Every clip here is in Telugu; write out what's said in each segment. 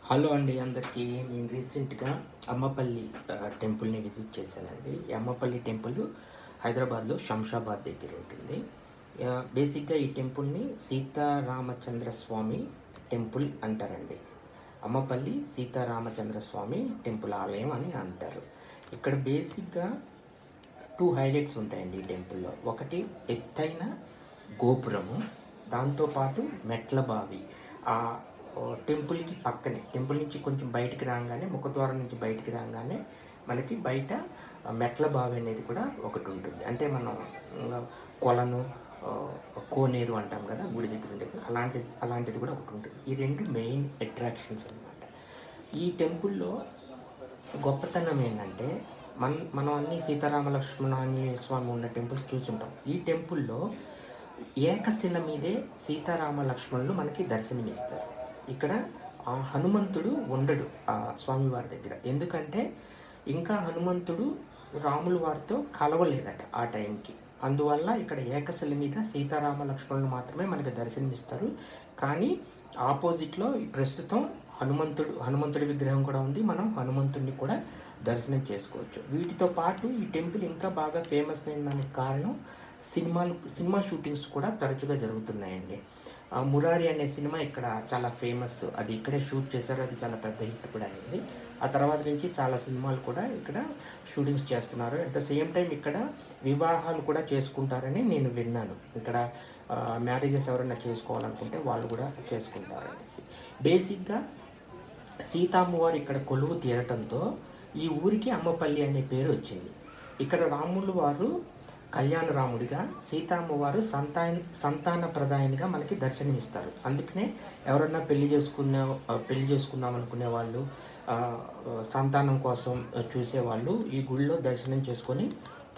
హలో అండి అందరికీ. నేను రీసెంట్గా అమ్మపల్లి టెంపుల్ని విజిట్ చేశానండి. ఈ అమ్మపల్లి టెంపుల్ హైదరాబాద్లో శంషాబాద్ దగ్గర ఉంటుంది. బేసిక్గా ఈ టెంపుల్ని సీతారామచంద్ర స్వామి టెంపుల్ అంటారండి. అమ్మపల్లి సీతారామచంద్ర స్వామి టెంపుల్ ఆలయం అని అంటారు. ఇక్కడ బేసిక్గా 2 హైలైట్స్ ఉంటాయండి ఈ టెంపుల్లో. ఒకటి ఎత్తైన గోపురము, దాంతోపాటు మెట్ల బావి. ఆ టెంపుల్కి పక్కనే, టెంపుల్ నుంచి కొంచెం బయటికి రాగానే, ముఖద్వారం నుంచి బయటికి రాగానే మనకి బయట మెట్ల బావి అనేది కూడా ఒకటి ఉంటుంది. అంటే మనం కొలను, కోనేరు అంటాం కదా గుడి దగ్గర ఉండే, అలాంటిది కూడా ఒకటి ఉంటుంది. ఈ రెండు మెయిన్ అట్రాక్షన్స్ అనమాట. ఈ టెంపుల్లో గొప్పతనం ఏంటంటే, మనం అన్ని సీతారామ లక్ష్మణ ఆంజనేయ స్వామి ఉన్న టెంపుల్స్ చూసుంటాం. ఈ టెంపుల్లో ఏకశిల మీదే సీతారామ లక్ష్మణులు మనకి దర్శనమిస్తారు. ఇక్కడ ఆ హనుమంతుడు ఉండడు ఆ స్వామివారి దగ్గర. ఎందుకంటే ఇంకా హనుమంతుడు రాముల వారితో కలవలేదట ఆ టైంకి. అందువల్ల ఇక్కడ ఏకశిల మీద సీతారామ లక్ష్మణులు మాత్రమే మనకి దర్శనమిస్తారు. కానీ ఆపోజిట్లో ప్రస్తుతం హనుమంతుడి విగ్రహం కూడా ఉంది. మనం హనుమంతుడిని కూడా దర్శనం చేసుకోవచ్చు. వీటితో పాటు ఈ టెంపుల్ ఇంకా బాగా ఫేమస్ అయిందానికి కారణం సినిమా షూటింగ్స్ కూడా తరచుగా జరుగుతున్నాయండి. మురారి అనే సినిమా ఇక్కడ చాలా ఫేమస్. అది ఇక్కడే షూట్ చేశారు. అది చాలా పెద్ద హిట్ కూడా అయింది. ఆ తర్వాత నుంచి చాలా సినిమాలు కూడా ఇక్కడ షూటింగ్స్ చేస్తున్నారు. అట్ ద సేమ్ టైం ఇక్కడ వివాహాలు కూడా చేసుకుంటారని నేను విన్నాను. ఇక్కడ మ్యారేజెస్ ఎవరైనా చేసుకోవాలనుకుంటే వాళ్ళు కూడా చేసుకుంటారు అనేసి. బేసిక్గా సీతమ్మవారు ఇక్కడ కొలువు తీరటంతో ఈ ఊరికి అమ్మపల్లి అనే పేరు వచ్చింది. ఇక్కడ రాములు వారు కళ్యాణ రాముడిగా, సీతమ్మవారు సంతాన ప్రదాయనిగా మనకి దర్శనమిస్తారు. అందుకనే ఎవరన్నా పెళ్లి చేసుకుందాం అనుకునే వాళ్ళు, సంతానం కోసం చూసేవాళ్ళు ఈ గుడిలో దర్శనం చేసుకొని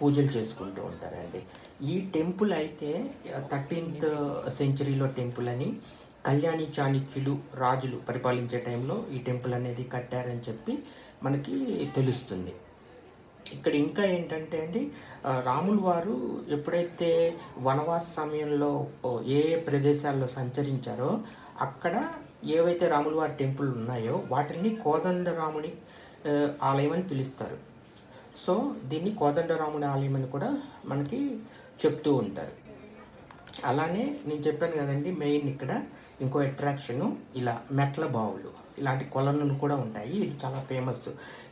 పూజలు చేసుకుంటూ ఉంటారండి. ఈ టెంపుల్ అయితే 13th సెంచరీలో టెంపుల్ అని, కళ్యాణి చాణక్యులు రాజులు పరిపాలించే టైంలో ఈ టెంపుల్ అనేది కట్టారని చెప్పి మనకి తెలుస్తుంది. ఇక్కడ ఇంకా ఏంటంటే అండి, రాములు వారు ఎప్పుడైతే వనవాస సమయంలో ఏ ప్రదేశాల్లో సంచరించారో అక్కడ ఏవైతే రాముల వారి టెంపుల్ ఉన్నాయో వాటిని కోదండరాముని ఆలయం అని పిలుస్తారు. సో దీన్ని కోదండరాముని ఆలయం అని కూడా మనకి చెప్తూ ఉంటారు. అలానే నేను చెప్పాను కదండి, మెయిన్ ఇక్కడ ఇంకో అట్రాక్షను ఇలా మెట్ల బావులు, ఇలాంటి కొలనులు కూడా ఉంటాయి. ఇది చాలా ఫేమస్.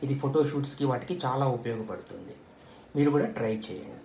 ఇది ఫోటోషూట్స్కి వాటికి చాలా ఉపయోగపడుతుంది. మీరు కూడా ట్రై చేయండి.